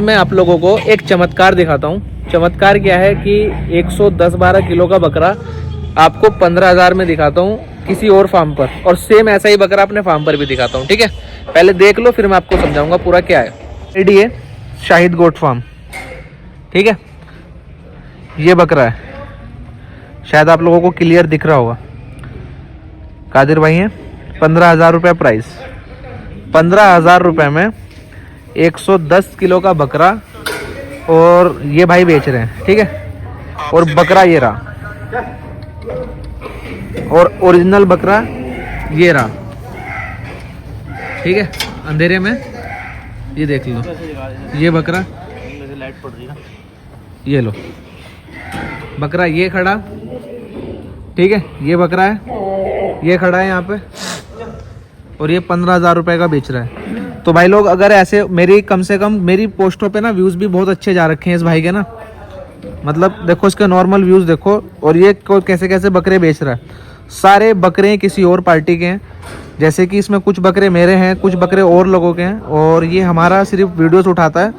मैं आप लोगों को एक चमत्कार दिखाता हूँ। चमत्कार क्या है कि 110-12 किलो का बकरा आपको 15,000 में दिखाता हूँ किसी और फार्म पर, और सेम ऐसा ही बकरा अपने फार्म पर भी दिखाता हूँ। ठीक है, पहले देख लो फिर मैं आपको समझाऊंगा पूरा क्या है। रेडी है शाहिद गोट फार्म। ठीक है, ये बकरा है, शायद आप लोगों को क्लियर दिख रहा होगा। कादिर भाई है, 15,000 रुपये प्राइस। 15,000 रुपये में 110 किलो का बकरा, और ये भाई बेच रहे हैं। ठीक है, और बकरा ये रहा, और ओरिजिनल बकरा ये रहा। ठीक है, अंधेरे में ये देख लो, ये बकरा, ये लो बकरा, ये खड़ा। ठीक है, ये बकरा है, ये खड़ा है यहाँ पे, और ये 15,000 रुपये का बेच रहा है। तो भाई लोग, अगर ऐसे मेरी कम से कम मेरी पोस्टों पे ना व्यूज़ भी बहुत अच्छे जा रखे हैं इस भाई के ना, मतलब देखो इसके नॉर्मल व्यूज़ देखो, और ये कैसे कैसे बकरे बेच रहा है। सारे बकरे किसी और पार्टी के हैं, जैसे कि इसमें कुछ बकरे मेरे हैं, कुछ बकरे और लोगों के हैं, और ये हमारा सिर्फ वीडियोस उठाता है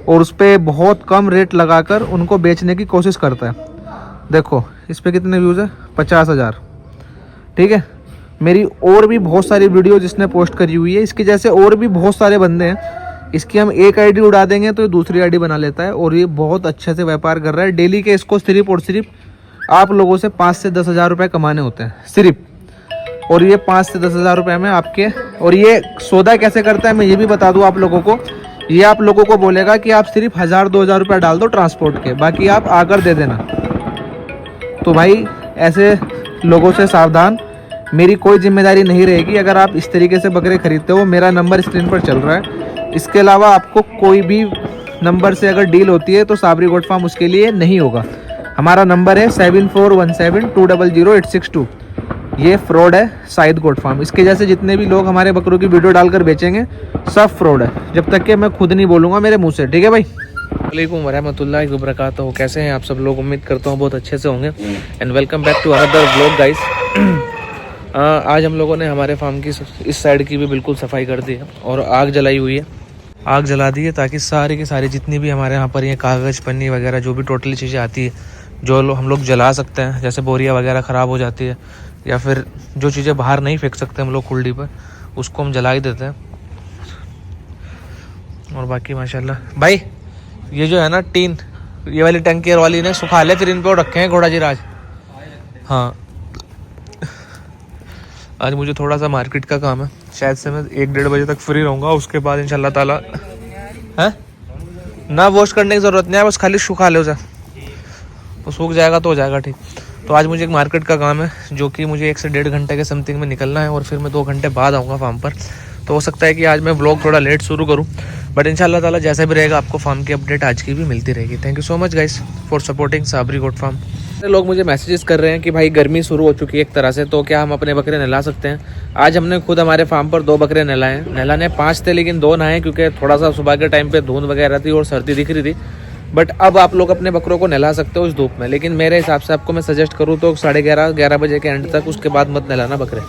और उस पर बहुत कम रेट लगाकर उनको बेचने की कोशिश करता है। देखो इस पर कितने व्यूज़ है, 50,000। ठीक है, मेरी और भी बहुत सारी वीडियो जिसने पोस्ट करी हुई है, इसके जैसे और भी बहुत सारे बंदे हैं। इसकी हम एक आईडी उड़ा देंगे तो ये दूसरी आईडी बना लेता है, और ये बहुत अच्छे से व्यापार कर रहा है। डेली के इसको सिर्फ और सिर्फ आप लोगों से 5 से 10,000 रुपये कमाने होते हैं सिर्फ, और ये 5 से 10,000 रुपये में आपके। और ये सौदा कैसे करता है मैं ये भी बता दूं आप लोगों को। ये आप लोगों को बोलेगा कि आप सिर्फ 1,000-2,000 रुपये डाल दो ट्रांसपोर्ट के, बाकी आप आकर दे देना। तो भाई ऐसे लोगों से सावधान, मेरी कोई जिम्मेदारी नहीं रहेगी अगर आप इस तरीके से बकरे खरीदते हो। मेरा नंबर स्क्रीन पर चल रहा है। इसके अलावा आपको कोई भी नंबर से अगर डील होती है तो साबरी गोट फार्म उसके लिए नहीं होगा। हमारा नंबर है 7417200862। ये फ्रॉड है शाहिद गोट फार्म। इसके जैसे जितने भी लोग हमारे बकरों की वीडियो डालकर बेचेंगे सब फ्रॉड है, जब तक कि मैं खुद नहीं बोलूँगा मेरे मुँह से। ठीक है भाई। वालेकुम वरहमतुल्लाहि वबरकातुहू। कैसे हैं आप सब लोग? उम्मीद करता हूँ बहुत अच्छे से होंगे, and welcome back to another vlog guys. आज हम लोगों ने हमारे फार्म की इस साइड की भी बिल्कुल सफाई कर दी है और आग जलाई हुई है। आग जला दी है ताकि सारी की सारी जितनी भी हमारे यहाँ पर ये कागज़ पन्नी वगैरह जो भी टोटली चीज़ें आती है जो हम लोग जला सकते हैं, जैसे बोरिया वगैरह ख़राब हो जाती है या फिर जो चीज़ें बाहर नहीं फेंक सकते हम लोग खुल्डी पर, उसको हम जला ही देते हैं। और बाकी माशाल्लाह भाई ये जो है ना टीन, ये वाली टंकी वाली ने सुखा ले, फिर इन पे रखे हैं घोड़ा जी राज। हाँ, आज मुझे थोड़ा सा मार्केट का काम है, शायद से मैं 1-1:30 बजे तक फ्री रहूँगा। उसके बाद इंशाल्लाह ताला है ना, वॉश करने की ज़रूरत नहीं है, बस खाली सुखा ले उसे, तो सूख जाएगा तो हो जाएगा ठीक। तो आज मुझे एक मार्केट का काम है जो कि मुझे 1 से 1.5 घंटे के समथिंग में निकलना है, और फिर मैं 2 घंटे बाद आऊँगा फार्म पर। तो हो सकता है कि आज मैं व्लॉग थोड़ा लेट शुरू करूँ, बट इंशाल्लाह ताला जैसा भी रहेगा आपको फार्म की अपडेट आज की भी मिलती रहेगी। Thank you so much guys for supporting Sabri goat farm. लोग मुझे मैसेजेस कर रहे हैं कि भाई गर्मी शुरू हो चुकी है एक तरह से, तो क्या हम अपने बकरे नहला सकते हैं? आज हमने खुद हमारे फार्म पर 2 बकरे नहलाए हैं। नहलाने 5 थे लेकिन 2 नहाए क्योंकि थोड़ा सा सुबह के टाइम पे धुंध वगैरह थी और सर्दी दिख रही थी। बट अब आप लोग अपने बकरों को नहला सकते हो इस धूप में, लेकिन मेरे हिसाब से आपको मैं सजेस्ट करूँ तो 11:30-11 बजे के एंड तक, उसके बाद मत नहलाना बकरे।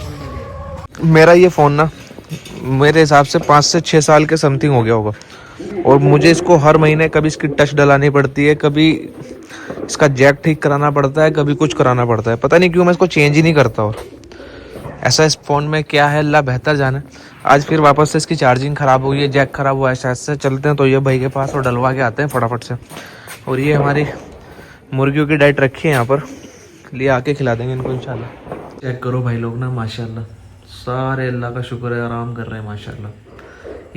मेरा ये फ़ोन ना मेरे हिसाब से 5 से 6 साल के समथिंग हो गया होगा, और मुझे इसको हर महीने कभी इसकी टच डलानी पड़ती है, कभी इसका जैक ठीक कराना पड़ता है, कभी कुछ कराना पड़ता है। पता नहीं क्यों मैं इसको चेंज ही नहीं करता, और ऐसा इस फ़ोन में क्या है अल्लाह बेहतर जाने। आज फिर वापस से इसकी चार्जिंग ख़राब हुई है, जैक ख़राब हुआ है शायद से। चलते हैं तो ये भाई के पास और डलवा के आते हैं फटाफट से। और ये हमारी मुर्गियों की डाइट रखी है यहाँ पर, लिए आके खिला देंगे इनको इंशाल्लाह। चेक करो भाई लोग ना, माशाल्लाह सारे अल्लाह का शुक्र है आराम कर रहे हैं माशाल्लाह।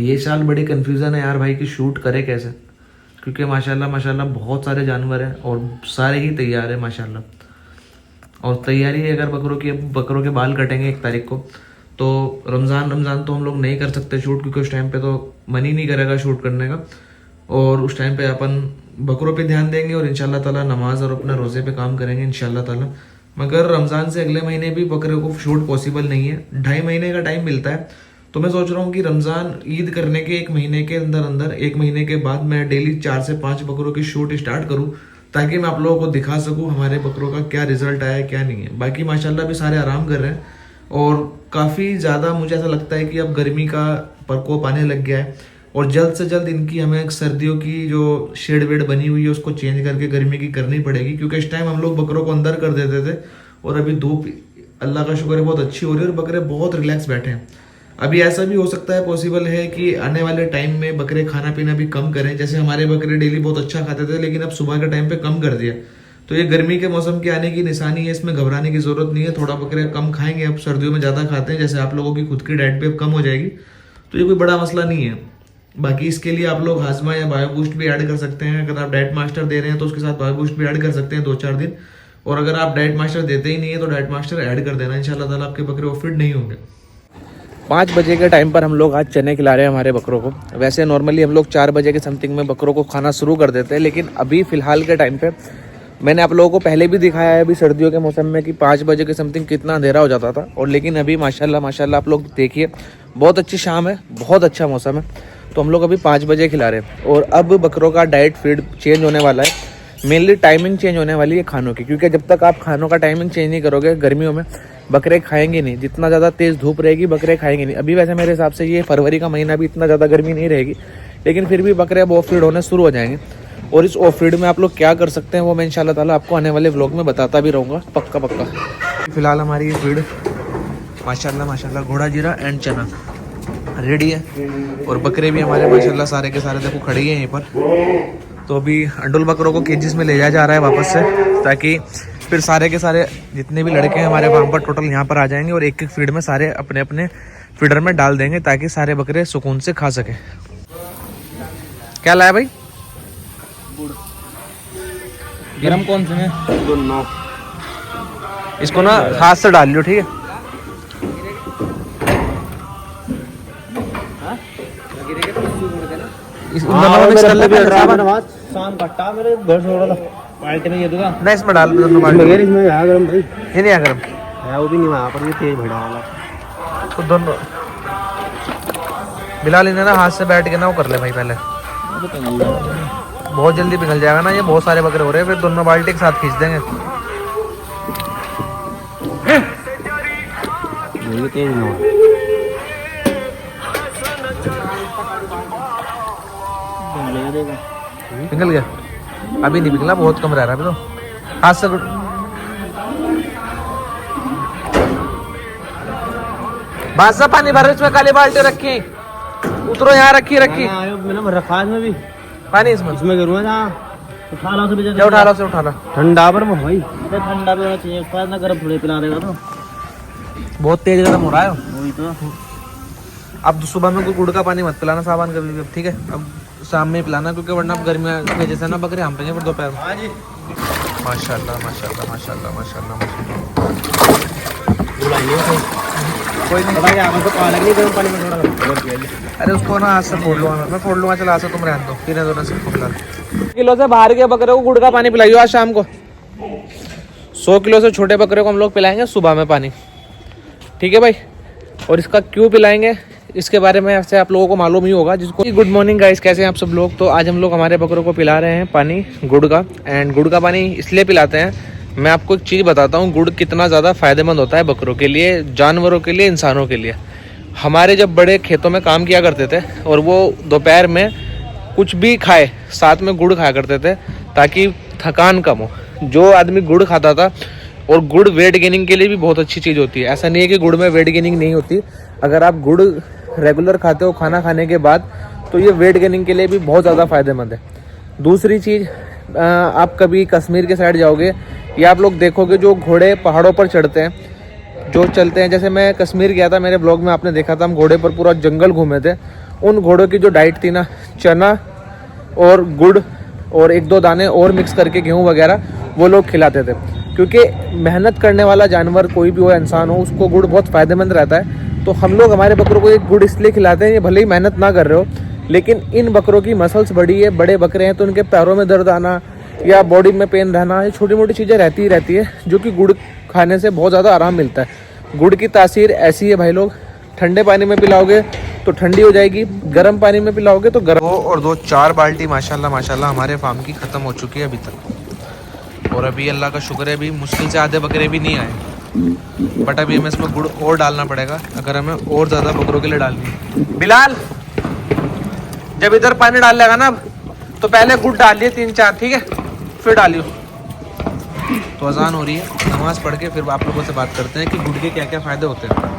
ये साल बड़ी कन्फ्यूज़न है यार भाई कि शूट करे कैसे, क्योंकि माशाल्लाह माशाल्लाह बहुत सारे जानवर हैं और सारे ही तैयार है माशाल्लाह। और तैयारी है अगर बकरों के बाल कटेंगे 1 तारीख को, तो रमज़ान तो हम लोग नहीं कर सकते शूट, क्योंकि उस टाइम पे तो मन ही नहीं करेगा शूट करने का, और उस टाइम पे अपन बकरों पे ध्यान देंगे और इंशाल्लाह ताला नमाज और अपने रोज़े पे काम करेंगे इंशाल्लाह ताला। मगर रमज़ान से अगले महीने भी बकरे को शूट पॉसिबल नहीं है, 2.5 महीने का टाइम मिलता है। तो मैं सोच रहा हूँ कि रमज़ान ईद करने के 1 महीने के अंदर 1 महीने के बाद मैं डेली 4 से 5 बकरों की शूट स्टार्ट करूँ, ताकि मैं आप लोगों को दिखा सकूँ हमारे बकरों का क्या रिजल्ट आया है क्या नहीं है। बाकी माशाल्लाह भी सारे आराम कर रहे हैं, और काफ़ी ज़्यादा मुझे ऐसा लगता है कि अब गर्मी का प्रकोप आने लग गया है। और जल्द से जल्द इनकी हमें सर्दियों की जो शेड वेड बनी हुई है उसको चेंज करके गर्मी की करनी पड़ेगी, क्योंकि इस टाइम हम लोग बकरों को अंदर कर देते थे और अभी धूप अल्लाह का शुक्र है बहुत अच्छी हो रही है और बकरे बहुत रिलैक्स बैठे हैं। अभी ऐसा भी हो सकता है, पॉसिबल है कि आने वाले टाइम में बकरे खाना पीना भी कम करें। जैसे हमारे बकरे डेली बहुत अच्छा खाते थे, लेकिन अब सुबह के टाइम पे कम कर दिया। तो ये गर्मी के मौसम के आने की निशानी है, इसमें घबराने की जरूरत नहीं है। थोड़ा बकरे कम खाएंगे, अब सर्दियों में ज़्यादा खाते हैं, जैसे आप लोगों की खुद की डाइट भी अब कम हो जाएगी, तो ये कोई बड़ा मसला नहीं है। बाकी इसके लिए आप लोग हाजमा या बायो बूस्ट भी ऐड कर सकते हैं। अगर आप डाइट मास्टर दे रहे हैं तो उसके साथ बायो बूस्ट भी ऐड कर सकते हैं 2-4 दिन। और अगर आप डाइट मास्टर देते ही नहीं है तो डाइट मास्टर ऐड कर देना, इंशाल्लाह ताला आपके बकरे वो फिट नहीं होंगे। 5 बजे के टाइम पर हम लोग आज चने खिला रहे हैं हमारे बकरों को। वैसे नॉर्मली हम लोग 4 बजे के समथिंग में बकरों को खाना शुरू कर देते हैं, लेकिन अभी फ़िलहाल के टाइम पे मैंने आप लोगों को पहले भी दिखाया है अभी सर्दियों के मौसम में कि 5 बजे के समथिंग कितना अंधेरा हो जाता था। और लेकिन अभी माशाल्लाह आप लोग देखिए बहुत अच्छी शाम है, बहुत अच्छा मौसम है। तो हम लोग अभी 5 बजे खिला रहे हैं और अब बकरों का डाइट फीड चेंज होने वाला है। मेनली टाइमिंग चेंज होने वाली है खानों की, क्योंकि जब तक आप खानों का टाइमिंग चेंज नहीं करोगे गर्मियों में बकरे खाएंगे नहीं। जितना ज़्यादा तेज़ धूप रहेगी बकरे खाएंगे नहीं। अभी वैसे मेरे हिसाब से ये फरवरी का महीना भी इतना ज़्यादा गर्मी नहीं रहेगी, लेकिन फिर भी बकरे अब ऑफ फीड होने शुरू हो जाएंगे। और इस ऑफ फीड में आप लोग क्या कर सकते हैं वो मैं इंशाल्लाह ताला आपको आने वाले व्लॉग में बताता भी रहूँगा, पक्का। फिलहाल हमारी ये फीड माशाल्लाह घोड़ा जीरा एंड चना रेडी है। और बकरे भी हमारे माशाल्लाह सारे के सारे देखो खड़े हैं यहीं पर। तो अभी अंडुल बकरों को केजिस में ले जाया जा रहा है वापस से, ताकि फिर सारे के सारे जितने भी लड़के हैं हमारे वहाँ पर टोटल यहाँ पर आ जाएंगे और एक फीड में सारे अपने अपने फीडर में डाल देंगे, ताकि सारे बकरे सुकून से खा सके। क्या लाया भाई? गरम कौन से में? इसको ना हाथ से डाल लियो, ठीक है? शाम कट्टा मेरे घर छोड़ा था पार्टी में ये दूंगा नहीं, इसमें डाल दो। इसमें आ गरम भाई, ये नहीं आ गरम है वो भी नहीं वहाँ पर, ये तेज भड़ा वाला तो दोनों बिलाल इन्हें ना हाथ से बैठ के ना वो कर ले भाई पहले, बहुत जल्दी पिघल जाएगा ना। ये बहुत सारे बकरे हो रहे हैं, फिर दोनों बाल्टी के साथ खींच देंगे। ये तेज ना पिघल गया, अभी नहीं पिघला, बहुत कम रह रहा है अभी तो। हाथ से बादशाह पानी भर इसमें, काली बाल्टी रखी, उतरो यहाँ रखी मैंने रखा इसमें भी पानी, इसमें गिरूंगा ना। उठा लो से उठा लो ठंडा पर भाई, ठंडा भी होना चाहिए, उसका ना गर्म थोड़े पिला देगा तो बहुत तेज गर्म हो रहा है वही तो। अब सुबह में कोई गुड़ का पानी मत पिलाना सामान कभी भी, ठीक है? अब शाम में पिलाना, क्योंकि वरना गर्मियाँ की वजह से ना बकरे हम पेंगे फिर दोपहर में। माशाल्लाह कोई नहीं, अरे उसको ना हाथ से फोड़ लूँगा मैं फोड़ लूँगा। चला से तुम रहने दो, पीने दो ना सिर्फ फिलहाल। किलो से बाहर के बकरे को गुड़ का पानी पिलाइयो आज शाम को। 100 किलो से छोटे बकरे को हम लोग पिलाएंगे सुबह में पानी, ठीक है भाई? और इसका क्यों पिलाएंगे इसके बारे में ऐसे आप लोगों को मालूम ही होगा जिसको। गुड मॉर्निंग गाइस, कैसे हैं आप सब लोग? तो आज हम लोग हमारे बकरों को पिला रहे हैं पानी गुड़ का। एंड गुड़ का पानी इसलिए पिलाते हैं, मैं आपको एक चीज़ बताता हूँ गुड़ कितना ज़्यादा फ़ायदेमंद होता है बकरों के लिए, जानवरों के लिए, इंसानों के लिए। हमारे जब बड़े खेतों में काम किया करते थे और वो दोपहर में कुछ भी खाए साथ में गुड़ खाया करते थे ताकि थकान कम हो। जो आदमी गुड़ खाता था, और गुड़ वेट गेनिंग के लिए भी बहुत अच्छी चीज़ होती है। ऐसा नहीं है कि गुड़ में वेट गेनिंग नहीं होती। अगर आप गुड़ रेगुलर खाते हो खाना खाने के बाद, तो ये वेट गेनिंग के लिए भी बहुत ज़्यादा फ़ायदेमंद है। दूसरी चीज़, आप कभी कश्मीर के साइड जाओगे या आप लोग देखोगे जो घोड़े पहाड़ों पर चढ़ते हैं, जो चलते हैं। जैसे मैं कश्मीर गया था, मेरे ब्लॉग में आपने देखा था, हम घोड़े पर पूरा जंगल घूमे थे। उन घोड़ों की जो डाइट थी ना, चना और गुड़ और 1-2 दाने और मिक्स करके गेहूँ वगैरह वो लोग खिलाते थे। क्योंकि मेहनत करने वाला जानवर कोई भी हो, इंसान हो, उसको गुड़ बहुत फ़ायदेमंद रहता है। तो हम लोग हमारे बकरों को एक गुड़ इसलिए खिलाते हैं, ये भले ही मेहनत ना कर रहे हो, लेकिन इन बकरों की मसल्स बड़ी है, बड़े बकरे हैं, तो उनके पैरों में दर्द आना या बॉडी में पेन रहना, ये छोटी मोटी चीज़ें रहती ही रहती है, जो कि गुड़ खाने से बहुत ज़्यादा आराम मिलता है। गुड़ की तासीर ऐसी है भाई लोग, ठंडे पानी में पिलाओगे तो ठंडी हो जाएगी, गर्म पानी में पिलाओगे तो गर्म। 2 और 2 4 बाल्टी माशाल्लाह हमारे फार्म की ख़त्म हो चुकी है अभी तक। और अभी अल्लाह का शुक्र है, अभी मुश्किल से आधे बकरे भी नहीं आए, बट अभी हमें इसमें गुड़ और डालना पड़ेगा अगर हमें और ज़्यादा बकरों के लिए डालनी है। बिलाल जब इधर पानी डाल लेगा ना तो पहले गुड़ डालिए 3-4, ठीक है, फिर डालियो। तो अजान हो रही है, नमाज पढ़ के फिर आप लोगों से बात करते हैं कि गुड़ के क्या क्या फ़ायदे होते हैं।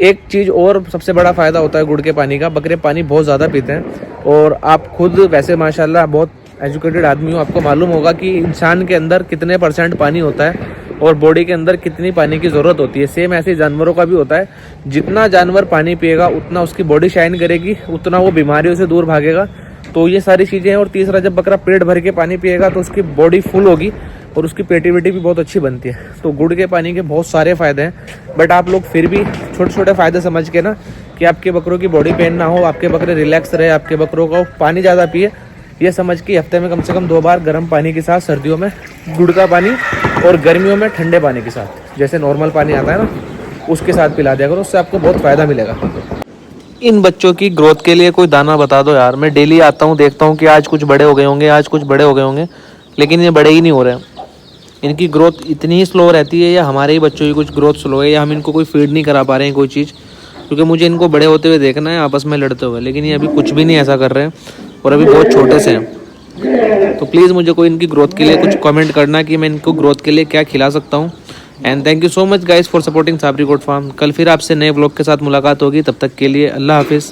एक चीज़ और सबसे बड़ा फ़ायदा होता है गुड़ के पानी का, बकरे पानी बहुत ज़्यादा पीते हैं। और आप खुद वैसे माशाल्लाह बहुत एजुकेटेड आदमी हो, आपको मालूम होगा कि इंसान के अंदर कितने % पानी होता है और बॉडी के अंदर कितनी पानी की ज़रूरत होती है। सेम ऐसे जानवरों का भी होता है, जितना जानवर पानी पिएगा उतना उसकी बॉडी शाइन करेगी, उतना वो बीमारियों से दूर भागेगा। तो ये सारी चीज़ें हैं। और तीसरा, जब बकरा पेट भर के पानी पिएगा तो उसकी बॉडी फुल होगी और उसकी पेटी वेटी भी बहुत अच्छी बनती है। तो गुड़ के पानी के बहुत सारे फ़ायदे हैं, बट आप लोग फिर भी छोटे छोटे फ़ायदे समझ के ना, कि आपके बकरों की बॉडी पेन ना हो, आपके बकरे रिलैक्स रहे, आपके बकरों को पानी ज़्यादा पिए, ये समझ के हफ्ते में कम से कम 2 बार गर्म पानी के साथ सर्दियों में गुड़ का पानी और गर्मियों में ठंडे पानी के साथ, जैसे नॉर्मल पानी आता है ना, उसके साथ पिला दिया करो, उससे आपको बहुत फ़ायदा मिलेगा। इन बच्चों की ग्रोथ के लिए कोई दाना बता दो यार। मैं डेली आता हूँ, देखता हूँ कि आज कुछ बड़े हो गए होंगे, आज कुछ बड़े हो गए होंगे, लेकिन ये बड़े ही नहीं हो रहे हैं। इनकी ग्रोथ इतनी ही स्लो रहती है, या हमारे ही बच्चों की कुछ ग्रोथ स्लो है, या हम इनको कोई फीड नहीं करा पा रहे हैं कोई चीज़, क्योंकि मुझे इनको बड़े होते हुए देखना है, आपस में लड़ते हुए, लेकिन ये अभी कुछ भी नहीं ऐसा कर रहे हैं और अभी बहुत छोटे से हैं। तो प्लीज़ मुझे कोई इनकी ग्रोथ के लिए कुछ कमेंट करना कि मैं इनको ग्रोथ के लिए क्या खिला सकता हूँ। And thank you so much guys for supporting Sabri goat farm. कल फिर आपसे नए ब्लॉग के साथ मुलाकात होगी, तब तक के लिए अल्लाह हाफिज़।